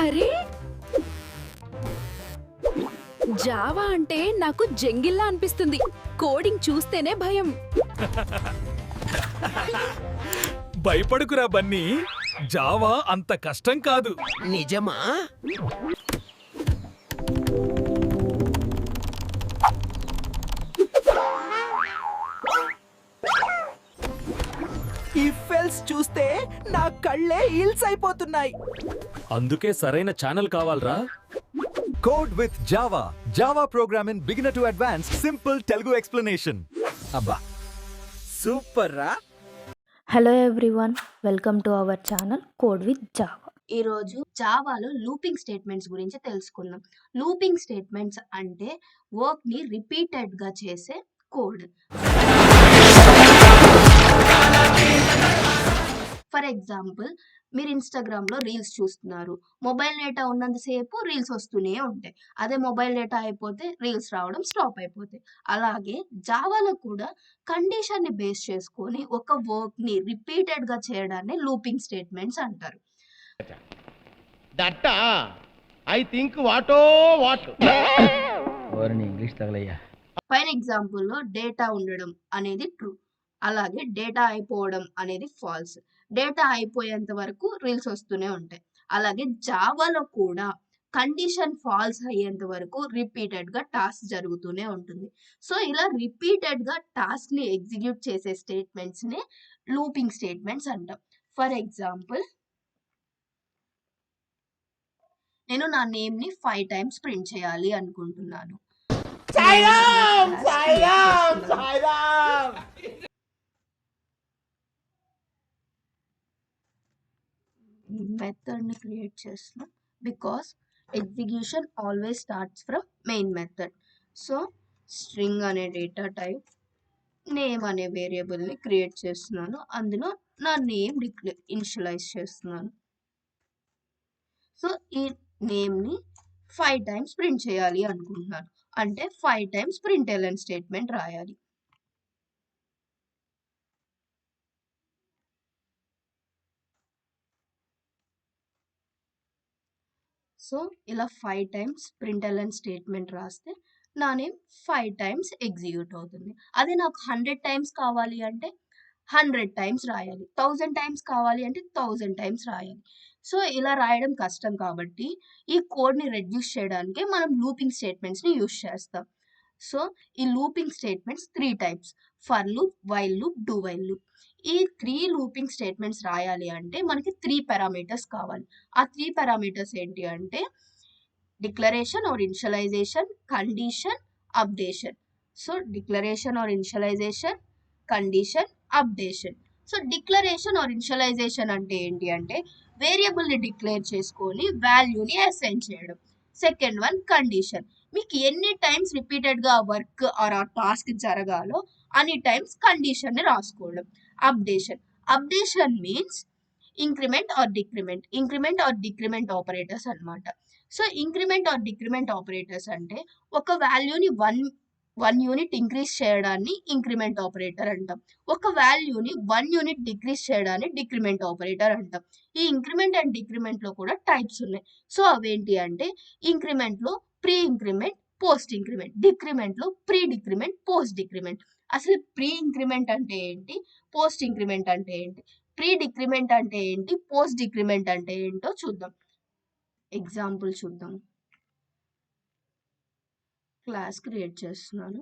అరే జావా అంటే నాకు జంగిల్లా అనిపిస్తుంది. కోడింగ్ చూస్తేనే భయం. భయపడుకురా బన్నీ, జావా అంత కష్టం కాదు. నిజమా? ఈ ఫెల్స్ చూస్తే నా కళ్ళే హిల్స్ అయిపోతున్నాయి. అందుకే సరైన ఛానల్ కావాలరా. Code with Java. Java program in beginner to advanced. Simple Telugu explanation. అబ్బా సూపర్ రా. Hello everyone, welcome to our channel code with Java. ఈరోజు జావాలో లూపింగ్ స్టేట్మెంట్స్ గురించి తెలుసుకుందాం. లూపింగ్ స్టేట్మెంట్స్ అంటే వర్క్ని రిపీటెడ్గా చేసే కోడ్. ఫర్ ఎగ్జాంపుల్, మీరు ఇన్స్టాగ్రామ్లో రీల్స్ చూస్తున్నారు. మొబైల్ డేటా ఉన్నంతసేపు రీల్స్ వస్తూనే ఉంటాయి. అదే మొబైల్ డేటా అయిపోతే రీల్స్ రావడం స్టాప్ అయిపోతాయి. అలాగే జావాలో కూడా కండిషన్ని బేస్ చేసుకొని ఒక వర్క్ని రిపీటెడ్గా చేయడాన్ని లూపింగ్ స్టేట్మెంట్స్ అంటారు. దట్ ఐ థింక్ వాటో వాట్ ఇంగ్లీష్ తగలయ్యా. ఫర్ ఎగ్జాంపుల్లో డేటా ఉండడం అనేది ట్రూ, అలాగే డేటా అయిపోవడం అనేది ఫాల్స్. డేటా అయిపోయేంత వరకు రీల్స్ వస్తూనే ఉంటాయి. అలాగే జావాలో కూడా కండిషన్ ఫాల్స్ అయ్యేంత వరకు రిపీటెడ్గా టాస్క్ జరుగుతూనే ఉంటుంది. సో ఇలా రిపీటెడ్గా టాస్క్ని ఎగ్జిక్యూట్ చేసే స్టేట్మెంట్స్ని లూపింగ్ స్టేట్మెంట్స్ అంటాం. ఫర్ ఎగ్జాంపుల్, నేను నా నేమ్ని 5 times ప్రింట్ చేయాలి అనుకుంటున్నాను. మెథడ్ని క్రియేట్ చేస్తున్నాం because execution always starts from main method. So string అనే డేటా టైప్, నేమ్ అనే వేరియబుల్ని క్రియేట్ చేస్తున్నాను. అందులో నా నేమ్ ఇనిషియలైజ్ చేస్తున్నాను. సో ఈ నేమ్ని 5 times ప్రింట్ చేయాలి అనుకుంటున్నాను. అంటే 5 times println స్టేట్మెంట్ రాయాలి. సో ఇలా 5 times println స్టేట్మెంట్ రాస్తే నా నేమ్ 5 times ఎగ్జిక్యూట్ అవుతుంది. అదే నాకు 100 times కావాలి అంటే 100 times రాయాలి. 1000 times కావాలి అంటే 1000 times రాయాలి. సో ఇలా రాయడం కష్టం కాబట్టి ఈ కోడ్ని రెడ్యూస్ చేయడానికి మనం లూపింగ్ స్టేట్మెంట్స్ని యూజ్ చేస్తాం. సో ఈ looping statements 3 types: for loop, while loop, do while loop. ఈ 3 లూపింగ్ స్టేట్మెంట్స్ రాయాలి అంటే మనకి 3 పారామీటర్స్ కావాలి. ఆ 3 పారామీటర్స్ ఏంటి అంటే declaration or initialization, condition, updation. So declaration or initialization, condition, updation. So declaration or initialization అంటే ఏంటి అంటే వేరియబుల్ని డిక్లేర్ చేసుకొని వాల్యూని అసైన్ చేయడం. Second one condition. మీకు ఎన్ని టైమ్స్ రిపీటెడ్గా వర్క్ ఆర్ ఆ టాస్క్ జరగాలో అన్ని టైమ్స్ కండిషన్ని రాసుకోవడం. Updation. Updation means increment or decrement. Increment or decrement operators అన్నమాట. So increment or decrement operators అంటే ఒక వాల్యూని వన్ యూనిట్ ఇంక్రీజ్ చేయడాన్ని ఇంక్రిమెంట్ ఆపరేటర్ అంటాం. ఒక వాల్యూని 1 unit డిక్రీజ్ చేయడాన్ని డిక్రిమెంట్ ఆపరేటర్ అంటాం. ఈ ఇంక్రిమెంట్ అండ్ డిక్రిమెంట్లో కూడా టైప్స్ ఉన్నాయి. సో అవేంటి అంటే ఇంక్రిమెంట్లో ప్రీ ఇంక్రిమెంట్, పోస్ట్ ఇంక్రిమెంట్. డిక్రిమెంట్లో ప్రీ డిక్రిమెంట్, పోస్ట్ డిక్రిమెంట్. అసలు ప్రీ ఇంక్రిమెంట్ అంటే ఏంటి, పోస్ట్ ఇంక్రిమెంట్ అంటే ఏంటి, ప్రీ డిక్రిమెంట్ అంటే ఏంటి, పోస్ట్ డిక్రిమెంట్ అంటే ఏంటో చూద్దాం. ఎగ్జాంపుల్ చూద్దాం. క్లాస్ క్రియేట్ చేస్తున్నాను.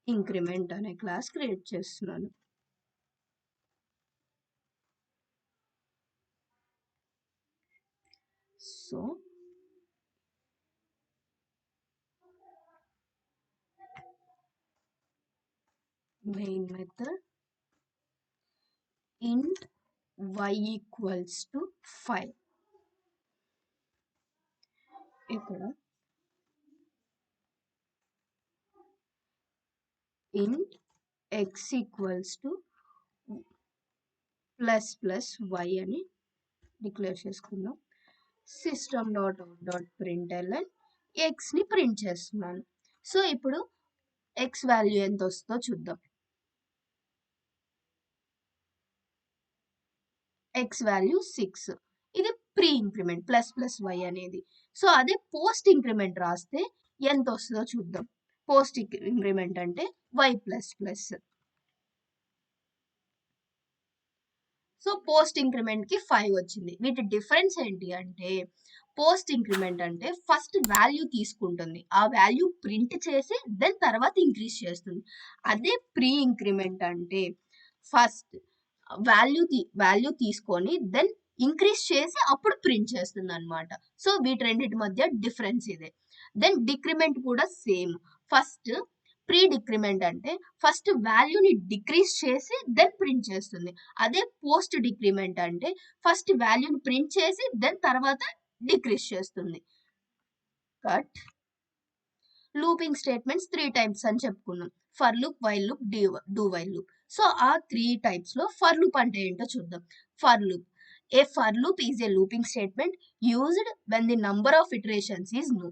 ఇంక్రిమెంట్ అనే క్లాస్ క్రియేట్ చేస్తున్నాను. So main method int y equals to 5. ఇక్కడ int x equals to plus y అని డిక్లేర్ చేసుకుందాం. system.out.println xని ప్రింట్ చేస్తున్నాను. సో ఇప్పుడు x వాల్యూ ఎంత వస్తుందో చూద్దాం. x value 6. ఇది pre increment plus plus y అనేది. సో అదే పోస్ట్ ఇంక్రిమెంట్ రాస్తే ఎంత వస్తుందో చూద్దాం. పోస్ట్ ఇంక్రిమెంట్ అంటే y plus plus. So post increment కి 5 వచ్చింది. వీటి డిఫరెన్స్ ఏంటి అంటే పోస్ట్ ఇంక్రిమెంట్ అంటే ఫస్ట్ వాల్యూ తీసుకుంటుంది, ఆ వాల్యూ ప్రింట్ చేసి దెన్ తర్వాత ఇంక్రీజ్ చేస్తుంది. అదే ప్రీ ఇంక్రిమెంట్ అంటే ఫస్ట్ వాల్యూ తీసుకొని దెన్ ఇంక్రీజ్ చేసి అప్పుడు ప్రింట్ చేస్తుంది అనమాట. సో వీటి రెండింటి మధ్య డిఫరెన్స్ ఇదే. దెన్ డిక్రిమెంట్ కూడా సేమ్. ఫస్ట్ ప్రీ డిక్రిమెంట్ అంటే ఫస్ట్ వాల్యూని డిక్రీజ్ చేసి దెన్ ప్రింట్ చేస్తుంది. అదే పోస్ట్ డిక్రిమెంట్ అంటే ఫస్ట్ వాల్యూని ప్రింట్ చేసి దెన్ తర్వాత డిక్రీజ్ చేస్తుంది. కట్. లూపింగ్ స్టేట్మెంట్స్ 3 టైప్స్ అని చెప్పుకున్నాం. For loop, while loop, do while loop. So ఆ 3 టైప్స్ లో ఫర్ లూప్ అంటే ఏంటో చూద్దాం. For loop. A for loop is a looping statement used when the number of iterations is new.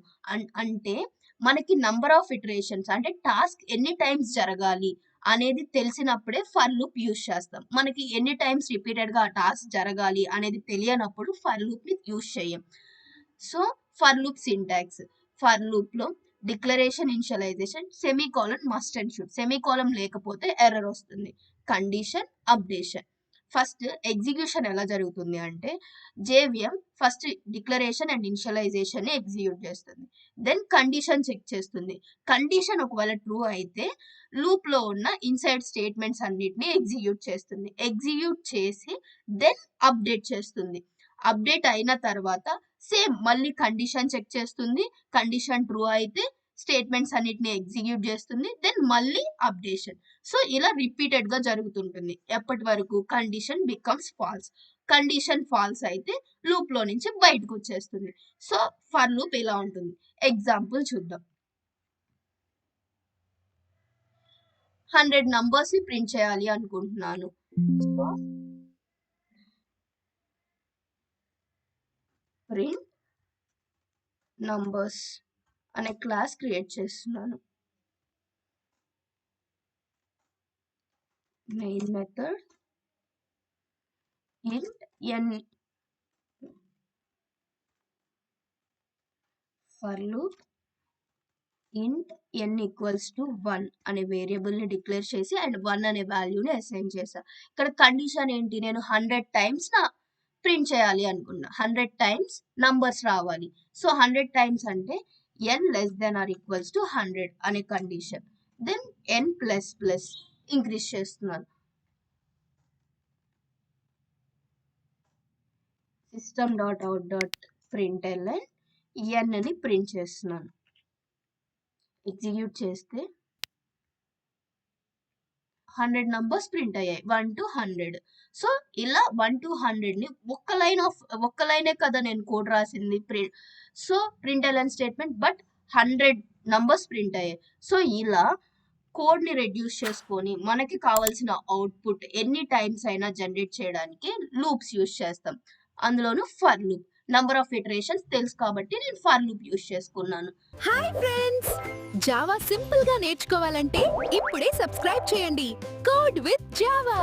అంటే మనకి number of iterations అంటే task ఎన్ని times జరగాలి అనేది తెలిసినప్పుడే ఫర్ లూప్ యూజ్ చేస్తాం. మనకి ఎన్ని టైమ్స్ రిపీటెడ్ గా ఆ టాస్క్ జరగాలి అనేది తెలియనప్పుడు ఫర్ లూప్ ని యూజ్ చేయం. So for loop syntax. For loop లో declaration, initialization, semicolon must and should. Semicolon లేకపోతే ఎర్రర్ వస్తుంది. Condition, updation. ఫస్ట్ ఎగ్జిక్యూషన్ ఎలా జరుగుతుంది అంటే JVM first declaration and initialization ని ఎగ్జిక్యూట్ చేస్తుంది. దెన్ కండిషన్ చెక్ చేస్తుంది. కండిషన్ ఒకవేళ ట్రూ అయితే లూప్ లో ఉన్న ఇన్సైడ్ స్టేట్మెంట్స్ అన్నిటిని ఎగ్జిక్యూట్ చేస్తుంది. ఎగ్జిక్యూట్ చేసి దెన్ అప్డేట్ చేస్తుంది. అప్డేట్ అయిన తర్వాత సేమ్ మళ్ళీ కండిషన్ చెక్ చేస్తుంది. కండిషన్ ట్రూ అయితే స్టేట్మెంట్స్ అన్నిటిని ఎగ్జిక్యూట్ చేస్తుంది. దెన్ మళ్ళీ అప్డేషన్. సో ఇలా రిపీటెడ్ గా జరుగుతుంటుంది. ఎప్పటి వరకు condition becomes false. Condition false అయితే లూప్ లో నుంచి బయటకు వచ్చేస్తుంది. సో ఫర్ లూప్ ఇలా ఉంటుంది. ఎగ్జాంపుల్ చూద్దాం. 100 నంబర్స్ ని ప్రింట్ చేయాలి అనుకుంటున్నాను. సో ప్రింట్ నంబర్స్ అనే క్లాస్ క్రియేట్ చేస్తున్నాను. Main method int n. For loop int n equals to 1 అనే వేరియబుల్ ని డిక్లేర్ చేసి అండ్ 1 అనే వాల్యూని అసైన్ చేసా. ఇక్కడ కండిషన్ ఏంటి, నేను 100 టైమ్స్ నా ప్రింట్ చేయాలి అనుకున్నా. 100 టైమ్స్ నంబర్స్ రావాలి. సో 100 టైమ్స్ అంటే n less than or equals to 100 అనే కండిషన్. Then n plus plus increase చేస్తున్నాను. system.out.println n ని ప్రింట్ చేస్తున్నాను. ఎగ్జిక్యూట్ చేస్తే 100 నంబర్స్ ప్రింట్ అయ్యాయి 1 to 100. సో ఇలా 1 to 100 ని ఒక్క లైనే కదా నేను కోడ్ రాసింది. So println statement but 100 numbers print అయ్యాయి. సో ఇలా కోడ్ ని రెడ్యూస్ చేసుకొని మనకి కావాల్సిన అవుట్పుట్ ఎన్ని టైమ్స్ అయినా జనరేట్ చేయడానికి లూప్స్ యూజ్ చేస్తాం. అందులోను for loop. Number of iterations తెలుసు కాబట్టి నేను ఫర్ లూప్ యూజ్ చేసుకున్నాను. హాయ్ ఫ్రెండ్స్, జావా సింపుల్ గా నేర్చుకోవాలంటే ఇప్పుడే సబ్స్క్రైబ్ చేయండి కోడ్ విత్ జావా.